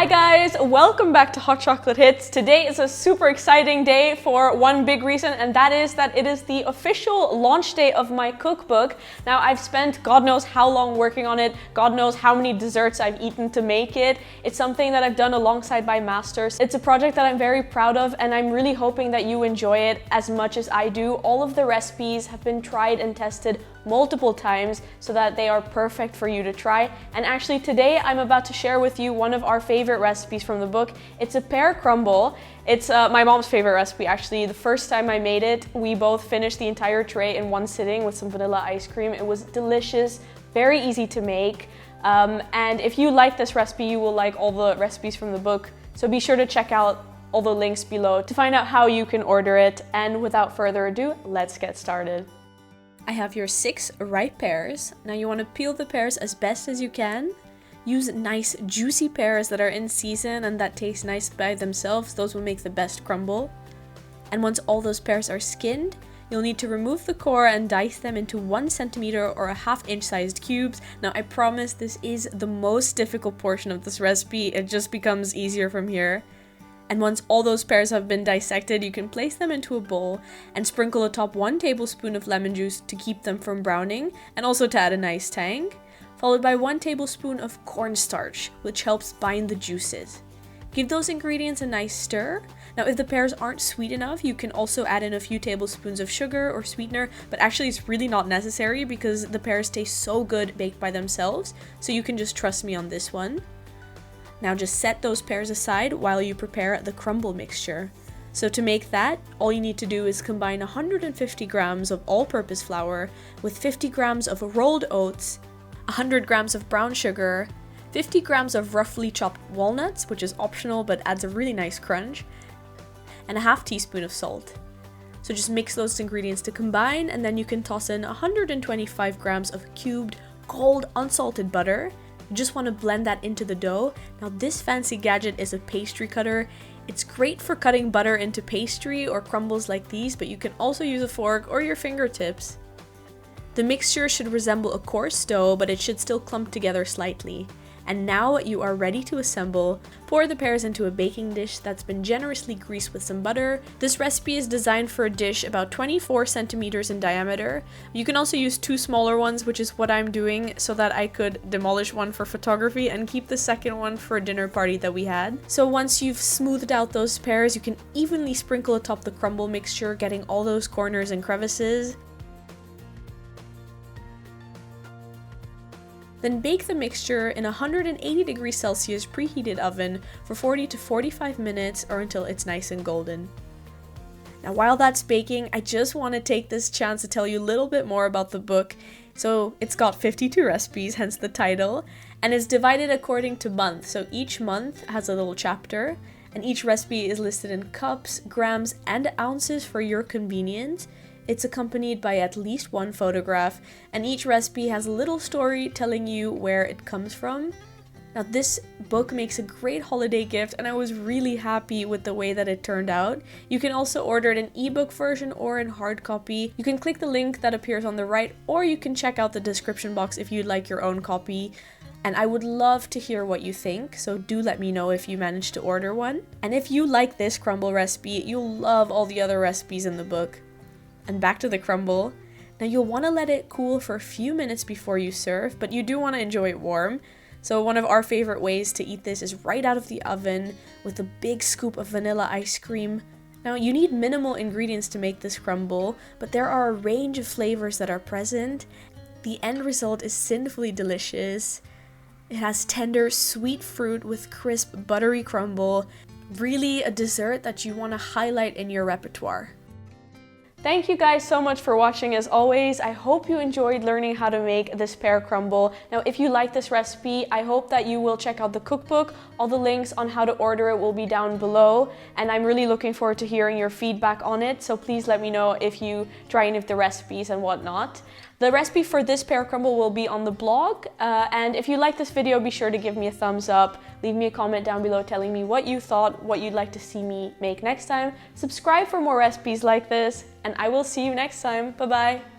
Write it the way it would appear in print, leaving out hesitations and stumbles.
guys, welcome back to Hot Chocolate Hits. Today is a super exciting day for one big reason, and that is that it is the official launch day of my cookbook. Now, I've spent God knows how long working on it, God knows how many desserts I've eaten to make it. It's something that I've done alongside my masters. It's a project that I'm very proud of, and I'm really hoping that you enjoy it as much as I do. All of the recipes have been tried and tested multiple times so that they are perfect for you to try. And actually today I'm about to share with you one of our favorite recipes from the book. It's a pear crumble. It's my mom's favorite recipe actually. The first time I made it, we both finished the entire tray in one sitting with some vanilla ice cream. It was delicious, very easy to make. And if you like this recipe, you will like all the recipes from the book. So be sure to check out all the links below to find out how you can order it. And without further ado, let's get started. I have your 6 ripe pears. Now you want to peel the pears as best as you can. Use nice juicy pears that are in season and that taste nice by themselves. Those will make the best crumble. And once all those pears are skinned, you'll need to remove the core and dice them into 1 centimeter or a ½ inch sized cubes. Now I promise this is the most difficult portion of this recipe. It just becomes easier from here. And once all those pears have been dissected, you can place them into a bowl and sprinkle atop 1 tablespoon of lemon juice to keep them from browning and also to add a nice tang, followed by 1 tablespoon of cornstarch, which helps bind the juices. Give those ingredients a nice stir. Now if the pears aren't sweet enough, you can also add in a few tablespoons of sugar or sweetener, but actually it's really not necessary because the pears taste so good baked by themselves, so you can just trust me on this one. Now just set those pears aside while you prepare the crumble mixture. So to make that, all you need to do is combine 150 grams of all-purpose flour with 50 grams of rolled oats, 100 grams of brown sugar, 50 grams of roughly chopped walnuts, which is optional but adds a really nice crunch, and a ½ teaspoon of salt. So just mix those ingredients to combine, and then you can toss in 125 grams of cubed, cold, unsalted butter. You just want to blend that into the dough. Now this fancy gadget is a pastry cutter. It's great for cutting butter into pastry or crumbles like these, but you can also use a fork or your fingertips. The mixture should resemble a coarse dough, but it should still clump together slightly. And now you are ready to assemble. Pour the pears into a baking dish that's been generously greased with some butter. This recipe is designed for a dish about 24 centimeters in diameter. You can also use 2 smaller ones, which is what I'm doing so that I could demolish one for photography and keep the second one for a dinner party that we had. So once you've smoothed out those pears, you can evenly sprinkle atop the crumble mixture, getting all those corners and crevices. Then bake the mixture in a 180 degrees Celsius preheated oven for 40 to 45 minutes or until it's nice and golden. Now while that's baking, I just want to take this chance to tell you a little bit more about the book. So it's got 52 recipes, hence the title, and it's divided according to month. So each month has a little chapter, and each recipe is listed in cups, grams, and ounces for your convenience. It's accompanied by at least 1 photograph, and each recipe has a little story telling you where it comes from. Now this book makes a great holiday gift, and I was really happy with the way that it turned out. You can also order it in ebook version or in hard copy. You can click the link that appears on the right, or you can check out the description box if you'd like your own copy. And I would love to hear what you think, so do let me know if you managed to order one. And if you like this crumble recipe, you'll love all the other recipes in the book. And back to the crumble. Now you'll want to let it cool for a few minutes before you serve, but you do want to enjoy it warm. So one of our favorite ways to eat this is right out of the oven with a big scoop of vanilla ice cream. Now you need minimal ingredients to make this crumble, but there are a range of flavors that are present. The end result is sinfully delicious. It has tender, sweet fruit with crisp, buttery crumble. Really a dessert that you want to highlight in your repertoire. Thank you guys so much for watching as always. I hope you enjoyed learning how to make this pear crumble. Now if you like this recipe, I hope that you will check out the cookbook. All the links on how to order it will be down below, and I'm really looking forward to hearing your feedback on it, so please let me know if you try any of the recipes and whatnot. The recipe for this pear crumble will be on the blog, and if you like this video, be sure to give me a thumbs up. Leave me a comment down below telling me what you thought, what you'd like to see me make next time. Subscribe for more recipes like this, and I will see you next time. Bye bye!